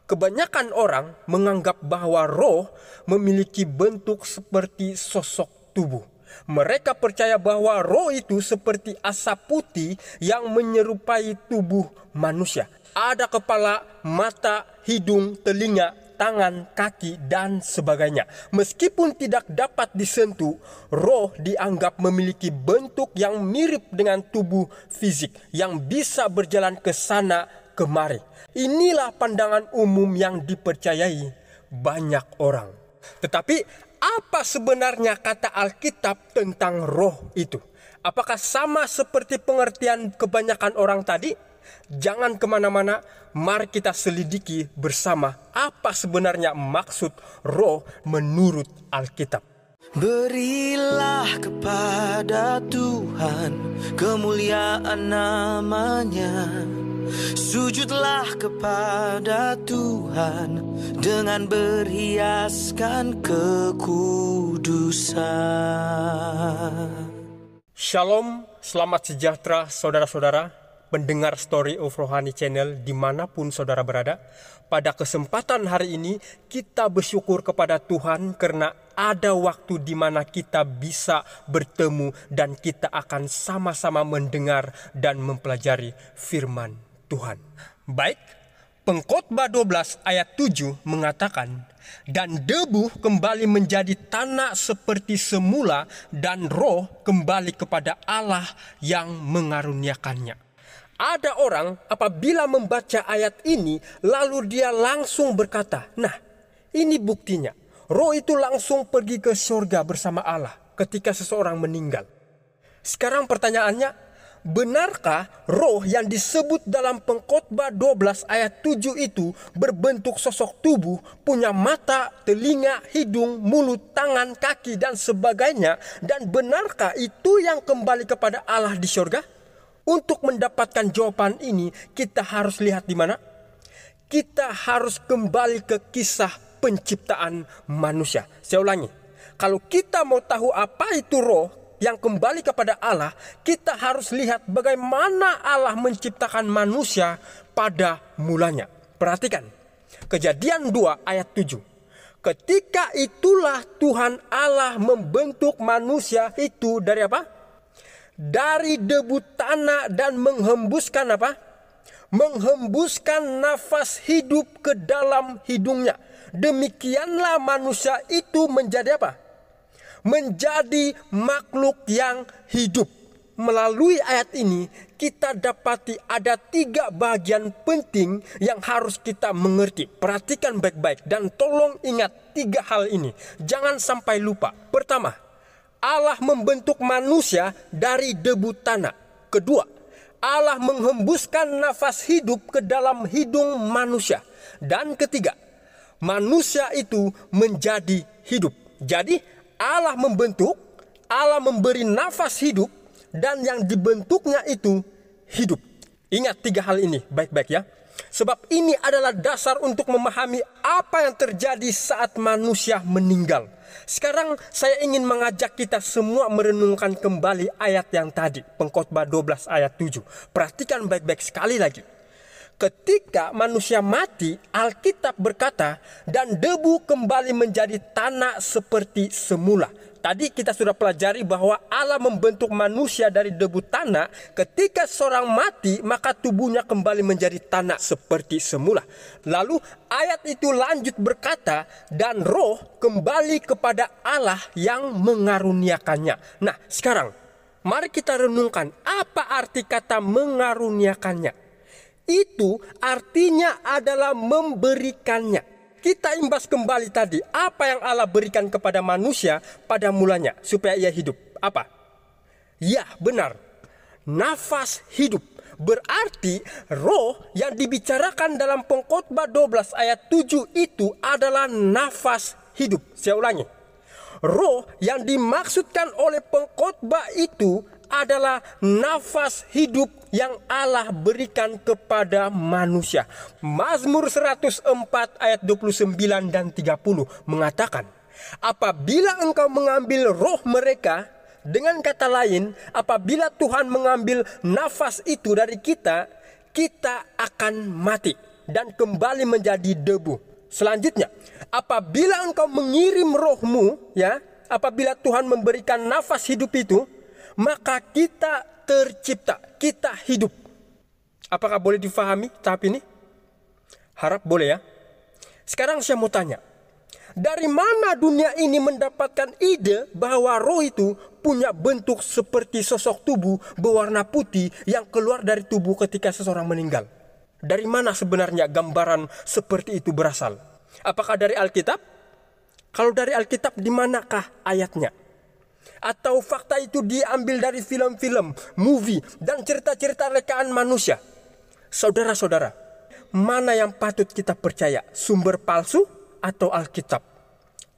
Kebanyakan orang menganggap bahwa roh memiliki bentuk seperti sosok tubuh. Mereka percaya bahwa roh itu seperti asap putih yang menyerupai tubuh manusia. Ada kepala, mata, hidung, telinga, tangan, kaki, dan sebagainya. Meskipun tidak dapat disentuh, roh dianggap memiliki bentuk yang mirip dengan tubuh fisik yang bisa berjalan ke sana kemari. Inilah pandangan umum yang dipercayai banyak orang. Tetapi apa sebenarnya kata Alkitab tentang roh itu? Apakah sama seperti pengertian kebanyakan orang tadi? Jangan kemana-mana, mari kita selidiki bersama apa sebenarnya maksud roh menurut Alkitab. Berilah kepada Tuhan kemuliaan namanya. Sujudlah kepada Tuhan dengan berhiaskan kekudusan. Shalom, selamat sejahtera saudara-saudara, pendengar Story of Rohani Channel dimanapun saudara berada. Pada kesempatan hari ini kita bersyukur kepada Tuhan karena ada waktu di mana kita bisa bertemu dan kita akan sama-sama mendengar dan mempelajari firman Tuhan. Baik, Pengkhotbah 12 ayat 7 mengatakan, dan debu kembali menjadi tanah seperti semula dan roh kembali kepada Allah yang mengaruniakannya. Ada orang apabila membaca ayat ini lalu dia langsung berkata, nah ini buktinya. Roh itu langsung pergi ke surga bersama Allah ketika seseorang meninggal. Sekarang pertanyaannya, benarkah roh yang disebut dalam Pengkhotbah 12 ayat 7 itu berbentuk sosok tubuh, punya mata, telinga, hidung, mulut, tangan, kaki, dan sebagainya? Dan benarkah itu yang kembali kepada Allah di surga? Untuk mendapatkan jawaban ini, kita harus lihat di mana? Kita harus kembali ke kisah penciptaan manusia. Saya ulangi, kalau kita mau tahu apa itu roh yang kembali kepada Allah, kita harus lihat bagaimana Allah menciptakan manusia pada mulanya. Perhatikan, Kejadian 2 ayat 7. Ketika itulah Tuhan Allah membentuk manusia itu dari apa? Dari debu tanah dan menghembuskan apa? Menghembuskan nafas hidup ke dalam hidungnya. Demikianlah manusia itu menjadi apa? Menjadi makhluk yang hidup. Melalui ayat ini kita dapati ada 3 bagian penting yang harus kita mengerti. Perhatikan baik-baik dan tolong ingat 3 hal ini. Jangan sampai lupa. Pertama, Allah membentuk manusia dari debu tanah. Kedua, Allah menghembuskan nafas hidup ke dalam hidung manusia. Dan ketiga, manusia itu menjadi hidup. Jadi Allah membentuk, Allah memberi nafas hidup, dan yang dibentuknya itu hidup. Ingat 3 hal ini baik-baik ya. Sebab ini adalah dasar untuk memahami apa yang terjadi saat manusia meninggal. Sekarang saya ingin mengajak kita semua merenungkan kembali ayat yang tadi, Pengkhotbah 12 ayat 7. Perhatikan baik-baik sekali lagi. Ketika manusia mati, Alkitab berkata, dan debu kembali menjadi tanah seperti semula. Tadi kita sudah pelajari bahwa Allah membentuk manusia dari debu tanah. Ketika seorang mati, maka tubuhnya kembali menjadi tanah seperti semula. Lalu ayat itu lanjut berkata, dan roh kembali kepada Allah yang mengaruniakannya. Nah, sekarang mari kita renungkan apa arti kata mengaruniakannya. Itu artinya adalah memberikannya. Kita imbas kembali tadi, apa yang Allah berikan kepada manusia pada mulanya supaya ia hidup? Apa? Ya, benar. Nafas hidup. Berarti roh yang dibicarakan dalam Pengkhotbah 12 ayat 7 itu adalah nafas hidup. Saya ulangi. Roh yang dimaksudkan oleh pengkhotbah itu adalah nafas hidup yang Allah berikan kepada manusia. Mazmur 104 ayat 29 dan 30 mengatakan, apabila engkau mengambil roh mereka, dengan kata lain, apabila Tuhan mengambil nafas itu dari kita, kita akan mati. dan kembali menjadi debu. Selanjutnya, apabila engkau mengirim rohmu, ya, apabila Tuhan memberikan nafas hidup itu, maka kita tercipta, kita hidup. Apakah boleh difahami tahap ini? Harap boleh ya. Sekarang saya mau tanya, dari mana dunia ini mendapatkan ide bahwa roh itu punya bentuk seperti sosok tubuh berwarna putih yang keluar dari tubuh ketika seseorang meninggal? Dari mana sebenarnya gambaran seperti itu berasal? Apakah dari Alkitab? Kalau dari Alkitab, di manakah ayatnya? Atau fakta itu diambil dari film-film, movie, dan cerita-cerita rekaan manusia? Saudara-saudara, mana yang patut kita percaya? Sumber palsu atau Alkitab?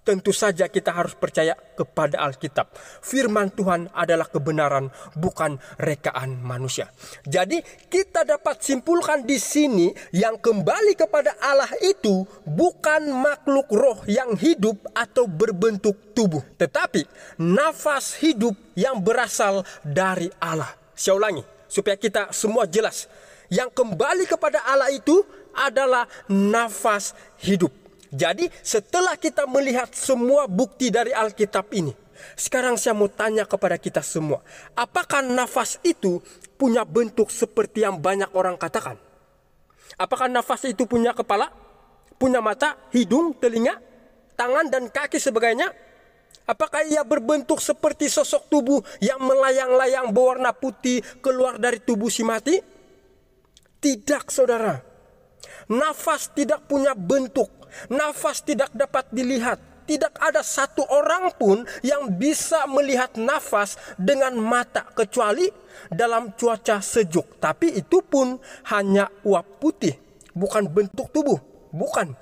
Tentu saja kita harus percaya kepada Alkitab. Firman Tuhan adalah kebenaran, bukan rekaan manusia. Jadi kita dapat simpulkan di sini yang kembali kepada Allah itu bukan makhluk roh yang hidup atau berbentuk tubuh, tetapi nafas hidup yang berasal dari Allah. Saya ulangi supaya kita semua jelas. Yang kembali kepada Allah itu adalah nafas hidup. Jadi setelah kita melihat semua bukti dari Alkitab ini, sekarang saya mau tanya kepada kita semua, apakah nafas itu punya bentuk seperti yang banyak orang katakan? Apakah nafas itu punya kepala, punya mata, hidung, telinga, tangan dan kaki sebagainya? Apakah ia berbentuk seperti sosok tubuh yang melayang-layang berwarna putih keluar dari tubuh si mati? Tidak, saudara. Nafas tidak punya bentuk. Nafas tidak dapat dilihat. Tidak ada satu orang pun yang bisa melihat nafas dengan mata kecuali dalam cuaca sejuk. Tapi itu pun hanya uap putih, bukan bentuk tubuh. Bukan.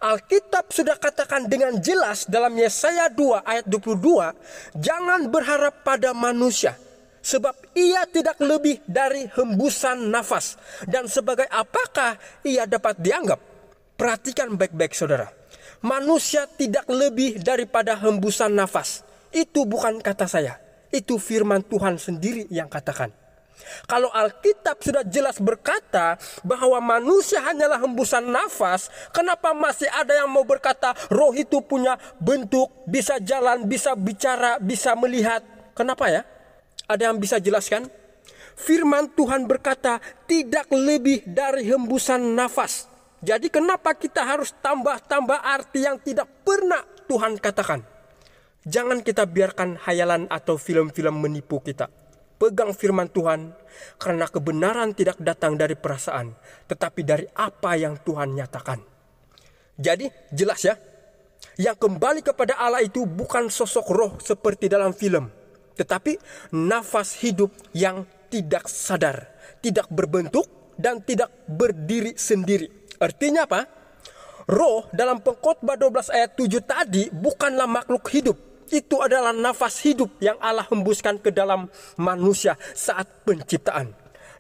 Alkitab sudah katakan dengan jelas dalam Yesaya 2 ayat 22, jangan berharap pada manusia, sebab ia tidak lebih dari hembusan nafas. Dan sebagai apakah ia dapat dianggap? Perhatikan baik-baik saudara. Manusia tidak lebih daripada hembusan nafas. Itu bukan kata saya. Itu firman Tuhan sendiri yang katakan. Kalau Alkitab sudah jelas berkata bahwa manusia hanyalah hembusan nafas, kenapa masih ada yang mau berkata roh itu punya bentuk, bisa jalan, bisa bicara, bisa melihat? Kenapa ya? Ada yang bisa jelaskan? Firman Tuhan berkata tidak lebih dari hembusan nafas. Jadi kenapa kita harus tambah-tambah arti yang tidak pernah Tuhan katakan? Jangan kita biarkan hayalan atau film-film menipu kita. Pegang firman Tuhan, karena kebenaran tidak datang dari perasaan, tetapi dari apa yang Tuhan nyatakan. Jadi jelas ya, yang kembali kepada Allah itu bukan sosok roh seperti dalam film, tetapi nafas hidup yang tidak sadar, tidak berbentuk, dan tidak berdiri sendiri. Artinya apa? Roh dalam Pengkhotbah 12 ayat 7 tadi bukanlah makhluk hidup. Itu adalah nafas hidup yang Allah hembuskan ke dalam manusia saat penciptaan.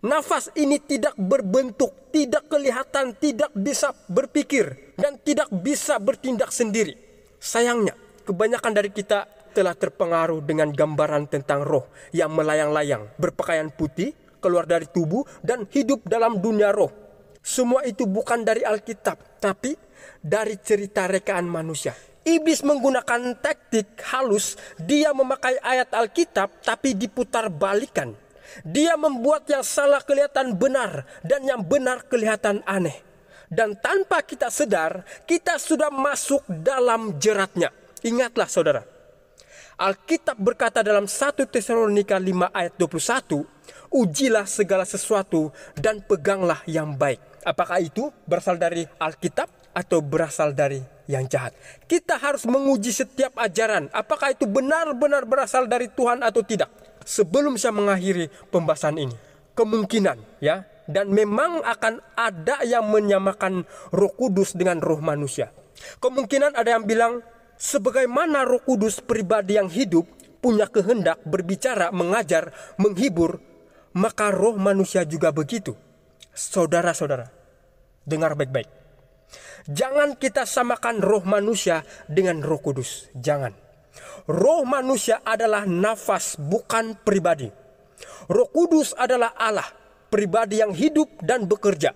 Nafas ini tidak berbentuk, tidak kelihatan, tidak bisa berpikir, dan tidak bisa bertindak sendiri. Sayangnya, kebanyakan dari kita telah terpengaruh dengan gambaran tentang roh yang melayang-layang, berpakaian putih, keluar dari tubuh, dan hidup dalam dunia roh. Semua itu bukan dari Alkitab, tapi dari cerita rekaan manusia. Iblis menggunakan taktik halus, dia memakai ayat Alkitab tapi diputar balikan. Dia membuat yang salah kelihatan benar dan yang benar kelihatan aneh. Dan tanpa kita sadar, kita sudah masuk dalam jeratnya. Ingatlah saudara, Alkitab berkata dalam 1 Tesalonika 5 ayat 21, ujilah segala sesuatu dan peganglah yang baik. Apakah itu berasal dari Alkitab atau berasal dari yang jahat? Kita harus menguji setiap ajaran, apakah itu benar-benar berasal dari Tuhan atau tidak. Sebelum saya mengakhiri pembahasan ini, kemungkinan ya, dan memang akan ada yang menyamakan Roh Kudus dengan roh manusia. Kemungkinan ada yang bilang, sebagaimana Roh Kudus pribadi yang hidup, punya kehendak berbicara, mengajar, menghibur, maka roh manusia juga begitu. Saudara-saudara, dengar baik-baik. Jangan kita samakan roh manusia dengan Roh Kudus. Jangan. Roh manusia adalah nafas, bukan pribadi. Roh Kudus adalah Allah, pribadi yang hidup dan bekerja.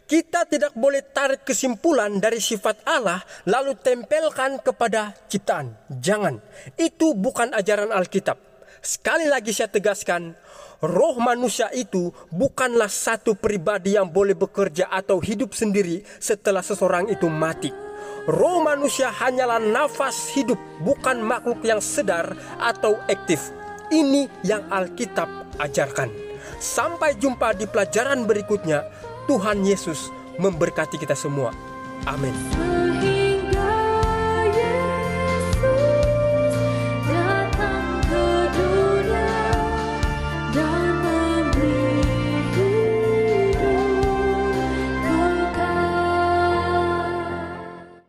Kita tidak boleh tarik kesimpulan dari sifat Allah lalu tempelkan kepada ciptaan. Jangan. Itu bukan ajaran Alkitab. Sekali lagi saya tegaskan, roh manusia itu bukanlah satu pribadi yang boleh bekerja atau hidup sendiri setelah seseorang itu mati. Roh manusia hanyalah nafas hidup, bukan makhluk yang sedar atau aktif. Ini yang Alkitab ajarkan. Sampai jumpa di pelajaran berikutnya. Tuhan Yesus memberkati kita semua. Amin.